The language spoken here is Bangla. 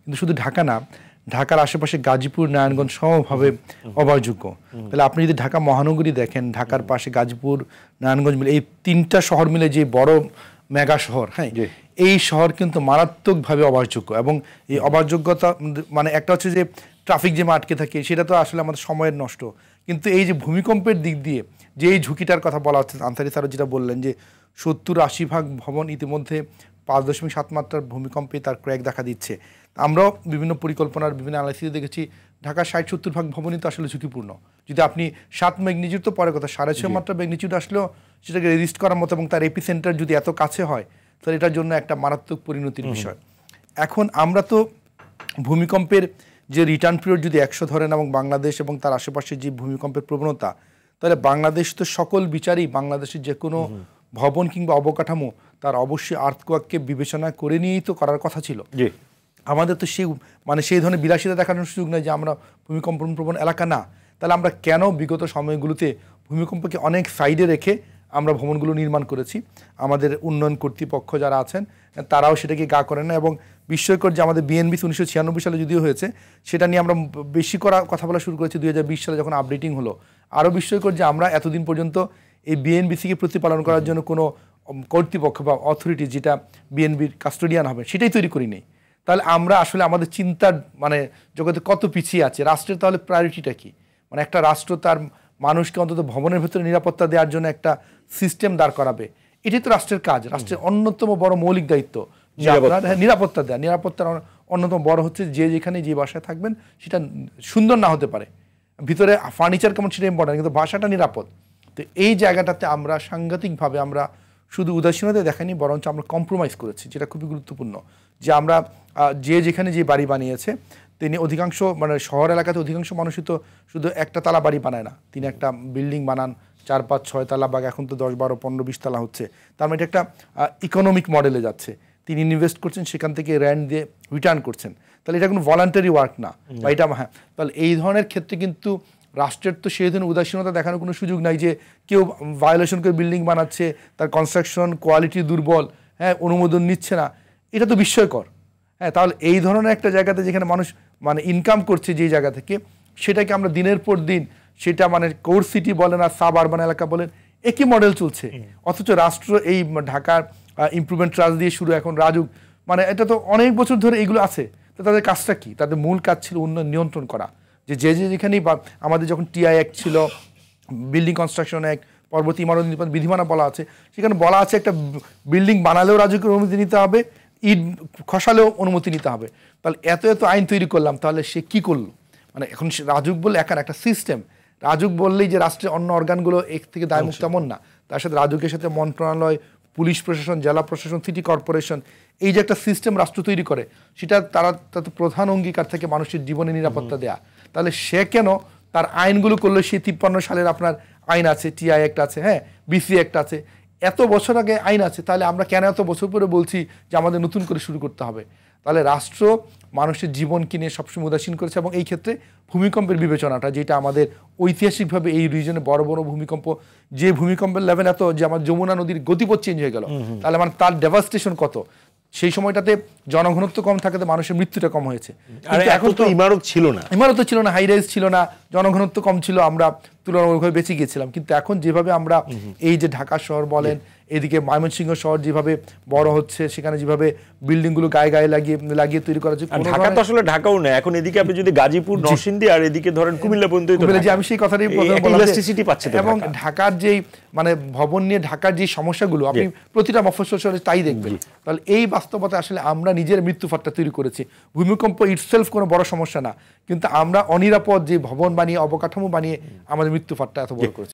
কিন্তু শুধু ঢাকা না, ঢাকার আশেপাশে গাজীপুর, নারায়ণগঞ্জ সমভাবে অবাসযোগ্য। তাহলে আপনি যদি ঢাকা মহানগরী দেখেন, ঢাকার পাশে গাজীপুর, নারায়ণগঞ্জ মিলে এই 3টা শহর মিলে যে বড় মেগা শহর, হ্যাঁ, এই শহর কিন্তু মারাত্মকভাবে অবাসযোগ্য। এবং এই অবাসযোগ্যতা মানে একটা হচ্ছে যে ট্রাফিক জ্যামে আটকে থাকে, সেটা তো আসলে আমাদের সময়ের নষ্ট। কিন্তু এই যে ভূমিকম্পের দিক দিয়ে যে এই ঝুঁকিটার কথা বলা হচ্ছে, আনসারী স্যারও যেটা বললেন যে 70-80 ভাগ ভবন ইতিমধ্যে 5.7 মাত্রার ভূমিকম্পে তার ক্র্যাক দেখা দিচ্ছে। আমরাও বিভিন্ন পরিকল্পনার বিভিন্ন অ্যানালাইসিসে দেখেছি ঢাকার 60-70 ভাগ ভবনই তো আসলে ঝুঁকিপূর্ণ। যদি আপনি 7 ম্যাগনিটিউড তো পরে কথা, 6.5 মাত্রা ম্যাগনিটিউড আসলেও সেটাকে রেজিস্ট করার মতো এবং তার এপিসেন্টার যদি এত কাছে হয় তাহলে এটার জন্য একটা মারাত্মক পরিণতির বিষয়। এখন আমরা তো ভূমিকম্পের যে রিটার্ন পিরিয়ড যদি 100 ধরেন এবং বাংলাদেশ এবং তার আশেপাশে যে ভূমিকম্পের প্রবণতা, তাহলে বাংলাদেশ তো সকল বিচারেই বাংলাদেশের যে কোনো ভবন কিংবা অবকাঠামো তার অবশ্যই আর্থকোয়াককে বিবেচনা করে নিয়েই তো করার কথা ছিল। আমাদের তো সেই ধরনের বিলাসিতা দেখানোর সুযোগ নেই যে আমরা ভূমিকম্প প্রবণ এলাকা না। তাহলে আমরা কেন বিগত সময়গুলোতে ভূমিকম্পকে অনেক সাইডে রেখে আমরা ভবনগুলো নির্মাণ করেছি? আমাদের উন্নয়ন কর্তৃপক্ষ যারা আছেন তারাও সেটাকে গা করেন না। এবং বিস্ময়কর যে আমাদের বিএনবিসি 1996 সালে যদিও হয়েছে, সেটা নিয়ে আমরা বেশি কথা বলা শুরু করেছি 2020 সালে যখন আপডেটিং হলো। আরও বিস্ময়কর যে আমরা এতদিন পর্যন্ত এই বিএনবিসিকে প্রতিপালন করার জন্য কোনো কর্তৃপক্ষ বা অথরিটি যেটা বিএনবির কাস্টোডিয়ান হবে সেটাই তৈরি করি নেই। তাহলে আমরা আসলে আমাদের চিন্তার জগতে কত পিছিয়ে আছে। রাষ্ট্রের তাহলে প্রায়োরিটিটা কি? একটা রাষ্ট্র তার মানুষকে অন্তত ভবনের ভেতরে নিরাপত্তা দেওয়ার জন্য একটা সিস্টেম দাঁড় করাবে, এটাই তো রাষ্ট্রের কাজ। রাষ্ট্রের অন্যতম বড় মৌলিক দায়িত্ব যে আপনার নিরাপত্তা দেওয়া। নিরাপত্তার অন্যতম বড় হচ্ছে যে যেখানে যে বাসায় থাকবেন সেটা সুন্দর না হতে পারে, ভিতরে ফার্নিচার কেমন সেটা ইম্পর্টেন্ট, কিন্তু বাসাটা নিরাপদ। তো এই জায়গাটাতে আমরা সাংঘাতিকভাবে আমরা শুধু উদাসীনতা দেখাইনি, বরঞ্চ আমরা কম্প্রোমাইজ করেছি, যেটা খুবই গুরুত্বপূর্ণ। যে আমরা যে যেখানে যে বাড়ি বানিয়েছে, তিনি অধিকাংশ শহর এলাকাতে অধিকাংশ মানুষই তো শুধু একটা তালা বাড়ি বানায় না, তিনি একটা বিল্ডিং বানান 4-5-6 তালা, বা এখন তো 10-12-15-20 তালা হচ্ছে। তার মানে এটা একটা ইকোনমিক মডেলে যাচ্ছে। তিনি ইনভেস্ট করছেন, সেখান থেকে র্যান্ট দিয়ে রিটার্ন করছেন। তাহলে এটা কোনো ভলান্টারি ওয়ার্ক না, বা এটা হ্যাঁ। তাহলে এই ধরনের ক্ষেত্রে কিন্তু রাষ্ট্রের তো সেই ধরনের উদাসীনতা দেখানোর কোনো সুযোগ নাই যে কেউ ভায়োলেশন করে বিল্ডিং বানাচ্ছে, তার কনস্ট্রাকশন কোয়ালিটি দুর্বল, হ্যাঁ, অনুমোদন নিচ্ছে না, এটা তো বিস্ময়কর। হ্যাঁ, তাহলে এই ধরনের একটা জায়গাতে যেখানে মানুষ ইনকাম করছে যে জায়গা থেকে, সেটাকে আমরা দিনের পর দিন সেটা কোর সিটি বলেন আর সাব আরবান এলাকা বলেন একই মডেল চলছে। অথচ রাষ্ট্র এই ঢাকার ইমপ্রুভমেন্ট ট্রাস্ট দিয়ে শুরু, এখন রাজুক, এটা তো অনেক বছর ধরে এগুলো আছে। তো তাদের কাজটা কি? তাদের মূল কাজ ছিল উন্নয়ন নিয়ন্ত্রণ করা। যে যেখানেই আমাদের যখন টিআই অ্যাক্ট ছিল, বিল্ডিং কনস্ট্রাকশন অ্যাক্ট, পরবর্তী ইমারত বিধিমালা বলা আছে, সেখানে বলা আছে একটা বিল্ডিং বানালেও রাজুকের অনুমতি নিতে হবে, ইট খসালেও অনুমতি নিতে হবে। তাহলে এত এত আইন তৈরি করলাম, তাহলে সে কি করলো? এখন রাজুক বললে একটা সিস্টেম, রাজুক বললেই যে রাষ্ট্রের অন্য অর্গানগুলো এর থেকে দায়মুক্ত এমন না। তার সাথে রাজুকের সাথে মন্ত্রণালয়, পুলিশ প্রশাসন, জেলা প্রশাসন, সিটি কর্পোরেশন, এই যে একটা সিস্টেম রাষ্ট্র তৈরি করে, সেটা তার প্রধান অঙ্গীকার থেকে মানুষের জীবনে নিরাপত্তা দেয়া। তাহলে সে কেন তার আইনগুলো করলো? সে 53 সালের আপনার আইন আছে, টিআই অ্যাক্ট আছে, হ্যাঁ, বিসি অ্যাক্ট আছে, এত বছর আগে আইন আছে। তাহলে আমরা কেন এত বছর পরে বলছি যে আমাদের নতুন করে শুরু করতে হবে? তাহলে রাষ্ট্র মানুষের জীবনকে নিয়ে সবসময় উদাসীন করেছে। এবং এই ক্ষেত্রে ভূমিকম্পের বিবেচনাটা, যেটা আমাদের ঐতিহাসিকভাবে এই রিজনে বড় বড় ভূমিকম্প, যে ভূমিকম্পের লেভেল এত যে আমার যমুনা নদীর গতিপথ চেঞ্জ হয়ে গেল, তাহলে তার ডেভাস্টেশন কত। সেই সময়টাতে জনঘনত্ব কম থাকাতে মানুষের মৃত্যুটা কম হয়েছে। এখন তো ইমারত ছিল না, হাই রাইজ ছিল না, জনঘনত্ব কম ছিল, আমরা তুলনামূলকভাবে বেঁচে গিয়েছিলাম। কিন্তু এখন যেভাবে আমরা এই যে ঢাকা শহর বলেন, এদিকে ময়মনসিংহ শহর যেভাবে বড় হচ্ছে, সেখানে যেভাবে বিল্ডিং গুলো গায়ে গায়ে লাগিয়ে তৈরি করা হচ্ছে। ঢাকা তো আসলে ঢাকাও না, এখন এদিকে আপনি যদি গাজীপুর, নরসিংদী আর এদিকে ধরেন কুমিল্লা পর্যন্ত, আমি সেই কথাটাই এবং ঢাকার যেই ভবন নিয়ে ঢাকার যে সমস্যাগুলো আপনি প্রতিটা মফস্বল শহরে তাই দেখবেন। তাহলে এই বাস্তবতা আসলে আমরা নিজের মৃত্যুফাটটা তৈরি করেছি। ভূমিকম্প ইটসেলফ কোনো বড় সমস্যা না, কিন্তু আমরা অনিরাপদ যে ভবন বানিয়ে, অবকাঠামো বানিয়ে আমাদের মৃত্যুফাটটা এত বড় করেছি।